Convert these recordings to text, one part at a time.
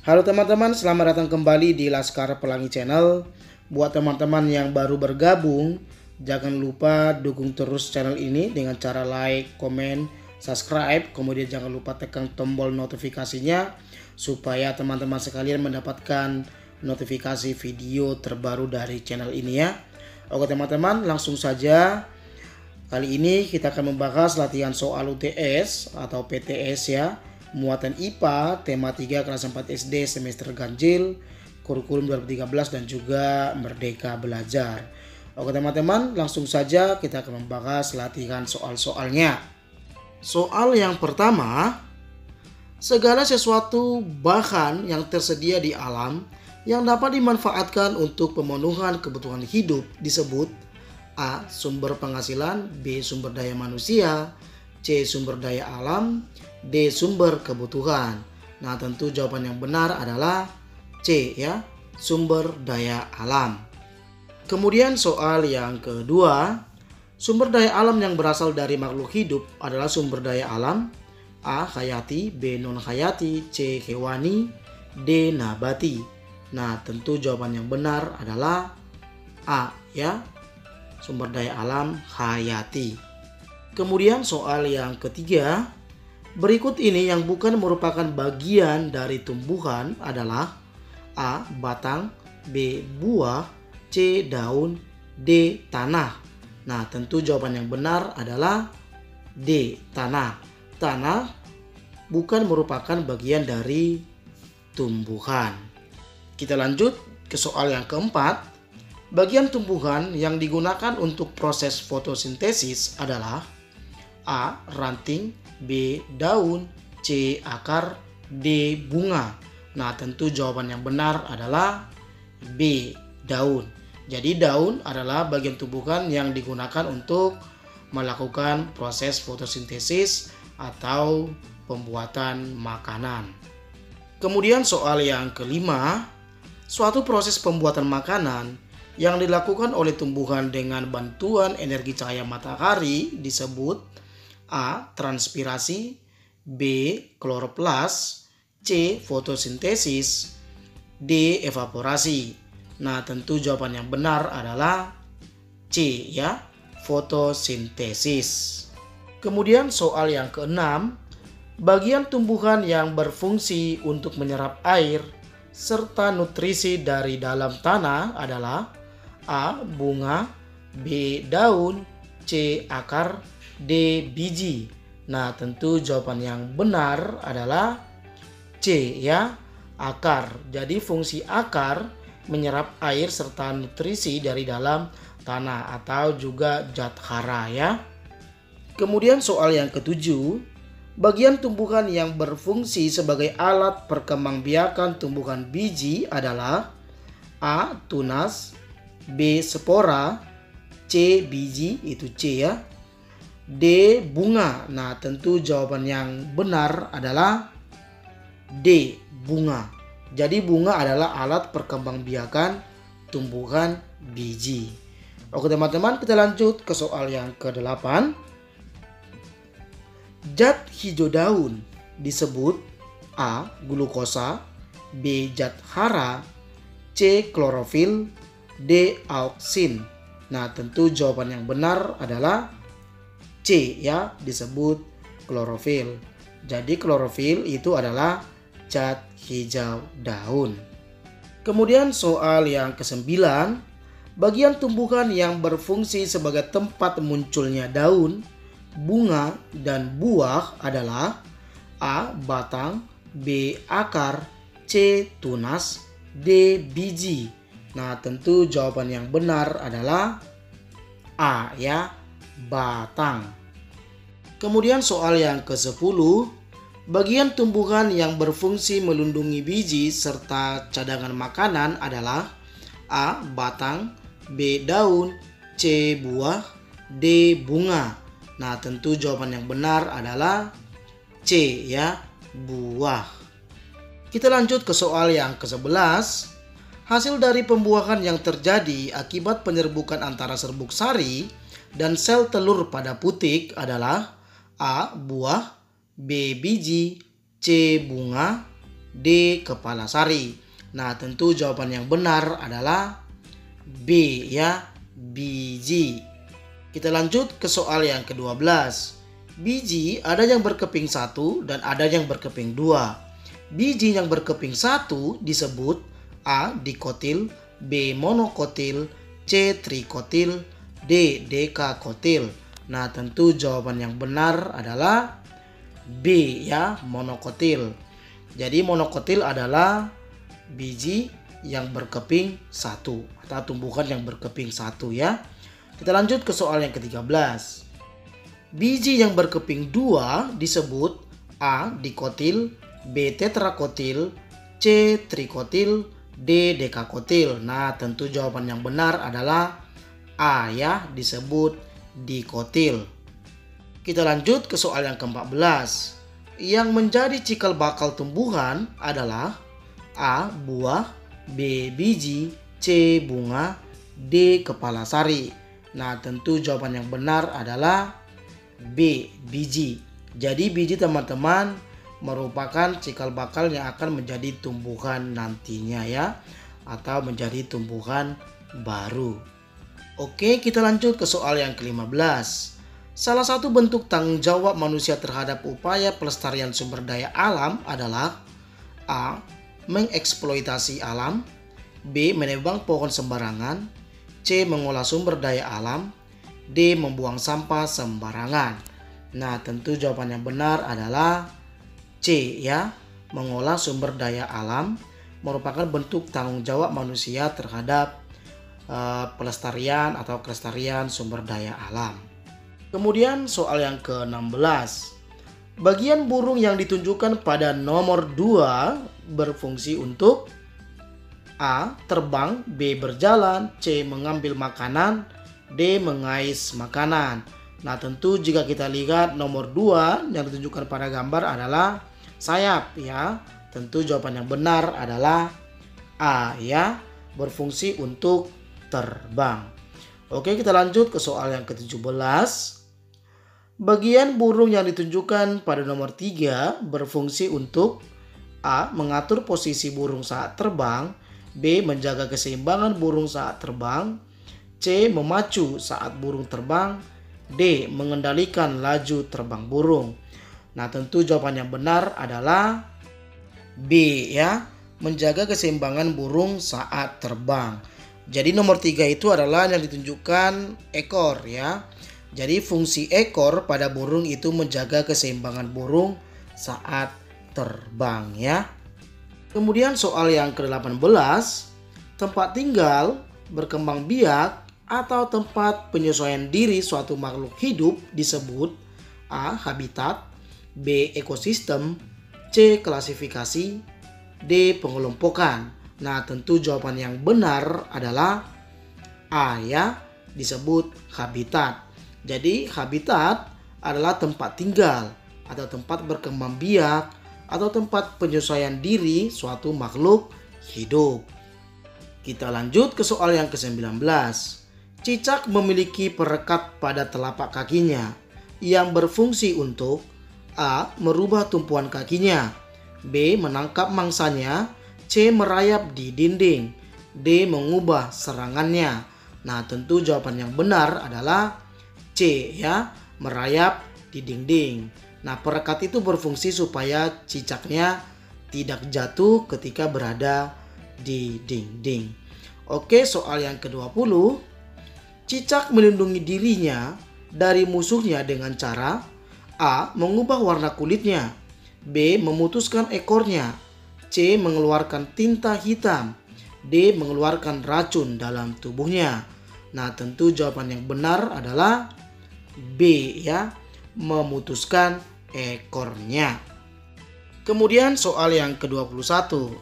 Halo teman-teman, selamat datang kembali di Laskar Pelangi Channel. Buat teman-teman yang baru bergabung, jangan lupa dukung terus channel ini dengan cara like, komen, subscribe. Kemudian jangan lupa tekan tombol notifikasinya supaya teman-teman sekalian mendapatkan notifikasi video terbaru dari channel ini ya. Oke teman-teman, langsung saja. Kali ini kita akan membahas latihan soal UTS atau PTS ya. Muatan IPA, tema 3 kelas 4 SD semester ganjil, kurikulum 2013 dan juga Merdeka Belajar. Oke teman-teman, langsung saja kita akan membahas latihan soal-soalnya. Soal yang pertama, segala sesuatu bahan yang tersedia di alam yang dapat dimanfaatkan untuk pemenuhan kebutuhan hidup disebut A. Sumber penghasilan, B. Sumber daya manusia, C. Sumber daya alam, D. Sumber kebutuhan. Nah tentu jawaban yang benar adalah C ya, sumber daya alam. Kemudian soal yang kedua, sumber daya alam yang berasal dari makhluk hidup adalah sumber daya alam A. Hayati, B. non hayati, C. hewani, D. nabati. Nah tentu jawaban yang benar adalah A ya, sumber daya alam hayati. Kemudian soal yang ketiga, berikut ini yang bukan merupakan bagian dari tumbuhan adalah A. batang, B. buah, C. daun, D. tanah. Nah tentu jawaban yang benar adalah D. tanah. Tanah bukan merupakan bagian dari tumbuhan. Kita lanjut ke soal yang keempat. Bagian tumbuhan yang digunakan untuk proses fotosintesis adalah A. ranting, B. daun, C. akar, D. bunga. Nah tentu jawaban yang benar adalah B. daun. Jadi daun adalah bagian tumbuhan yang digunakan untuk melakukan proses fotosintesis atau pembuatan makanan. Kemudian soal yang kelima, suatu proses pembuatan makanan yang dilakukan oleh tumbuhan dengan bantuan energi cahaya matahari disebut A. transpirasi, B. kloroplas, C. fotosintesis, D. evaporasi. Nah tentu jawaban yang benar adalah C ya, fotosintesis. Kemudian soal yang keenam, bagian tumbuhan yang berfungsi untuk menyerap air serta nutrisi dari dalam tanah adalah A. bunga, B. daun, C. akar, D. biji. Nah tentu jawaban yang benar adalah C ya, akar. Jadi fungsi akar menyerap air serta nutrisi dari dalam tanah atau juga zat hara ya. Kemudian soal yang ketujuh, bagian tumbuhan yang berfungsi sebagai alat perkembangbiakan tumbuhan biji adalah A. tunas, B. spora, C. biji, itu C ya, D. bunga. Nah tentu jawaban yang benar adalah D. bunga. Jadi bunga adalah alat perkembangbiakan tumbuhan biji. Oke teman-teman, kita lanjut ke soal yang ke-8. Zat hijau daun disebut A. glukosa, B. zat hara, C. klorofil, D. auksin. Nah tentu jawaban yang benar adalah C ya, disebut klorofil. Jadi klorofil itu adalah zat hijau daun. Kemudian soal yang ke-9, bagian tumbuhan yang berfungsi sebagai tempat munculnya daun, bunga, dan buah adalah A. batang, B. akar, C. tunas, D. biji. Nah tentu jawaban yang benar adalah A ya, batang. Kemudian soal yang ke-10, bagian tumbuhan yang berfungsi melindungi biji serta cadangan makanan adalah A. batang, B. daun, C. buah, D. bunga. Nah tentu jawaban yang benar adalah C ya, buah. Kita lanjut ke soal yang ke-11. Hasil dari pembuahan yang terjadi akibat penyerbukan antara serbuk sari dan sel telur pada putik adalah A. buah, B. biji, C. bunga, D. Kepala sari. Nah, tentu jawaban yang benar adalah B ya, biji. Kita lanjut ke soal yang ke-12. Biji ada yang berkeping 1 dan ada yang berkeping 2. Biji yang berkeping 1 disebut A. Dikotil, B. Monokotil, C. Trikotil, D. Dekakotil. Nah, tentu jawaban yang benar adalah B ya, monokotil. Jadi monokotil adalah biji yang berkeping 1 atau tumbuhan yang berkeping 1 ya. Kita lanjut ke soal yang ke-13. Biji yang berkeping 2 disebut A. Dikotil, B. Tetrakotil, C. Trikotil, D. Dekakotil. Nah, tentu jawaban yang benar adalah A ya, disebut dikotil. Kita lanjut ke soal yang ke-14. Yang menjadi cikal bakal tumbuhan adalah A. Buah, B. Biji, C. Bunga, D. Kepala sari. Nah, tentu jawaban yang benar adalah B. Biji. Jadi biji teman-teman merupakan cikal bakal yang akan menjadi tumbuhan nantinya ya, atau menjadi tumbuhan baru. Oke, kita lanjut ke soal yang ke-15. Salah satu bentuk tanggung jawab manusia terhadap upaya pelestarian sumber daya alam adalah A. Mengeksploitasi alam, B. Menebang pohon sembarangan, C. Mengolah sumber daya alam, D. Membuang sampah sembarangan. Nah, tentu jawaban yang benar adalah C ya, mengolah sumber daya alam merupakan bentuk tanggung jawab manusia terhadap pelestarian atau kelestarian sumber daya alam. Kemudian soal yang ke-16. Bagian burung yang ditunjukkan pada nomor 2 berfungsi untuk A. Terbang, B. Berjalan, C. Mengambil makanan, D. Mengais makanan. Nah, tentu jika kita lihat nomor 2 yang ditunjukkan pada gambar adalah sayap ya. Tentu jawaban yang benar adalah A ya, berfungsi untuk terbang. Oke, kita lanjut ke soal yang ke-17. Bagian burung yang ditunjukkan pada nomor 3 berfungsi untuk A. Mengatur posisi burung saat terbang, B. Menjaga keseimbangan burung saat terbang, C. Memacu saat burung terbang, D. Mengendalikan laju terbang burung. Nah, tentu jawaban yang benar adalah B ya, menjaga keseimbangan burung saat terbang. Jadi nomor 3 itu adalah yang ditunjukkan ekor ya. Jadi fungsi ekor pada burung itu menjaga keseimbangan burung saat terbang ya. Kemudian soal yang ke-18, tempat tinggal, berkembang biak, atau tempat penyesuaian diri suatu makhluk hidup disebut A. Habitat, B. Ekosistem, C. Klasifikasi, D. Pengelompokan. Nah, tentu jawaban yang benar adalah A ya, disebut habitat. Jadi habitat adalah tempat tinggal atau tempat berkembang biak atau tempat penyesuaian diri suatu makhluk hidup. Kita lanjut ke soal yang ke-19. Cicak memiliki perekat pada telapak kakinya yang berfungsi untuk A. Merubah tumpuan kakinya, B. Menangkap mangsanya, C. Merayap di dinding, D. Mengubah serangannya. Nah, tentu jawaban yang benar adalah C ya, merayap di dinding. Nah, perekat itu berfungsi supaya cicaknya tidak jatuh ketika berada di dinding. Oke, soal yang ke-20. Cicak melindungi dirinya dari musuhnya dengan cara A. Mengubah warna kulitnya, B. Memutuskan ekornya, C. Mengeluarkan tinta hitam, D. Mengeluarkan racun dalam tubuhnya. Nah, tentu jawaban yang benar adalah B ya, memutuskan ekornya. Kemudian soal yang ke-21.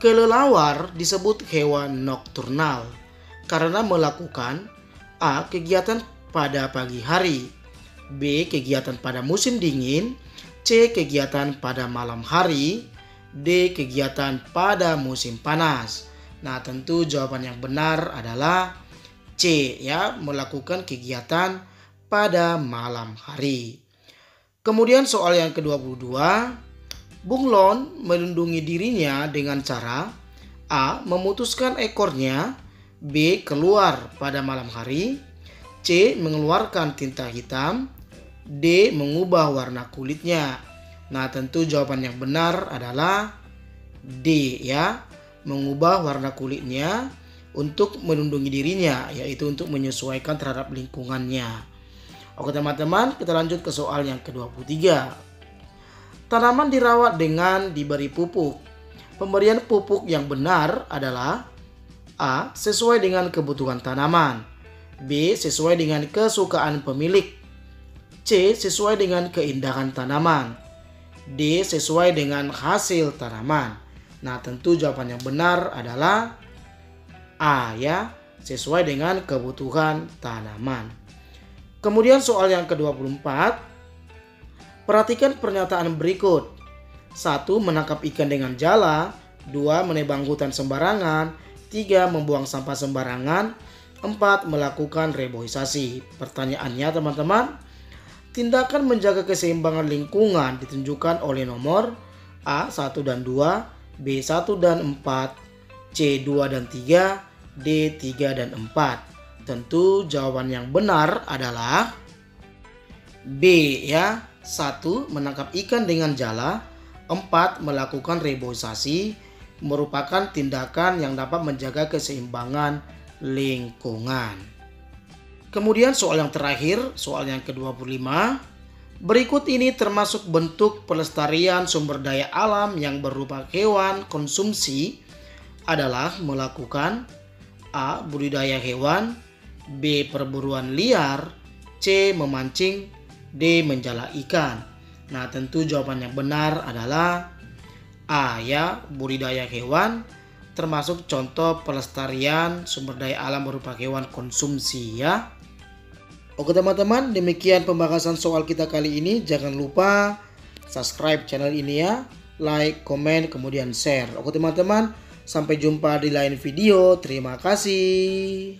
Kelelawar disebut hewan nokturnal karena melakukan A. Kegiatan pada pagi hari, B. Kegiatan pada musim dingin, C. Kegiatan pada malam hari, D. Kegiatan pada musim panas. Nah, tentu jawaban yang benar adalah C ya, melakukan kegiatan pada malam hari. Kemudian soal yang ke-22. Bunglon melindungi dirinya dengan cara A. Memutuskan ekornya, B. Keluar pada malam hari, C. Mengeluarkan tinta hitam, D. Mengubah warna kulitnya. Nah, tentu jawaban yang benar adalah D ya. Mengubah warna kulitnya untuk melindungi dirinya, yaitu untuk menyesuaikan terhadap lingkungannya. Oke teman-teman, kita lanjut ke soal yang ke-23. Tanaman dirawat dengan diberi pupuk. Pemberian pupuk yang benar adalah A. Sesuai dengan kebutuhan tanaman, B. Sesuai dengan kesukaan pemilik, C. Sesuai dengan keindahan tanaman, D. Sesuai dengan hasil tanaman. Nah, tentu jawaban yang benar adalah A ya. Sesuai dengan kebutuhan tanaman. Kemudian soal yang ke-24. Perhatikan pernyataan berikut. 1. Menangkap ikan dengan jala. 2. Menebang hutan sembarangan. 3. Membuang sampah sembarangan. 4. Melakukan reboisasi. Pertanyaannya teman-teman, tindakan menjaga keseimbangan lingkungan ditunjukkan oleh nomor A. 1 dan 2, B. 1 dan 4, C. 2 dan 3, D. 3 dan 4. Tentu jawaban yang benar adalah B ya. 1. Menangkap ikan dengan jala. 4. Melakukan reboisasi merupakan tindakan yang dapat menjaga keseimbangan lingkungan. Kemudian soal yang terakhir, soal yang ke-25. Berikut ini termasuk bentuk pelestarian sumber daya alam yang berupa hewan konsumsi adalah melakukan A. Budidaya hewan, B. Perburuan liar, C. Memancing, D. Menjala ikan. Nah, tentu jawaban yang benar adalah A ya. Budidaya hewan termasuk contoh pelestarian sumber daya alam berupa hewan konsumsi ya. Oke teman-teman, demikian pembahasan soal kita kali ini. Jangan lupa subscribe channel ini ya, like, komen, kemudian share. Oke teman-teman, sampai jumpa di lain video. Terima kasih.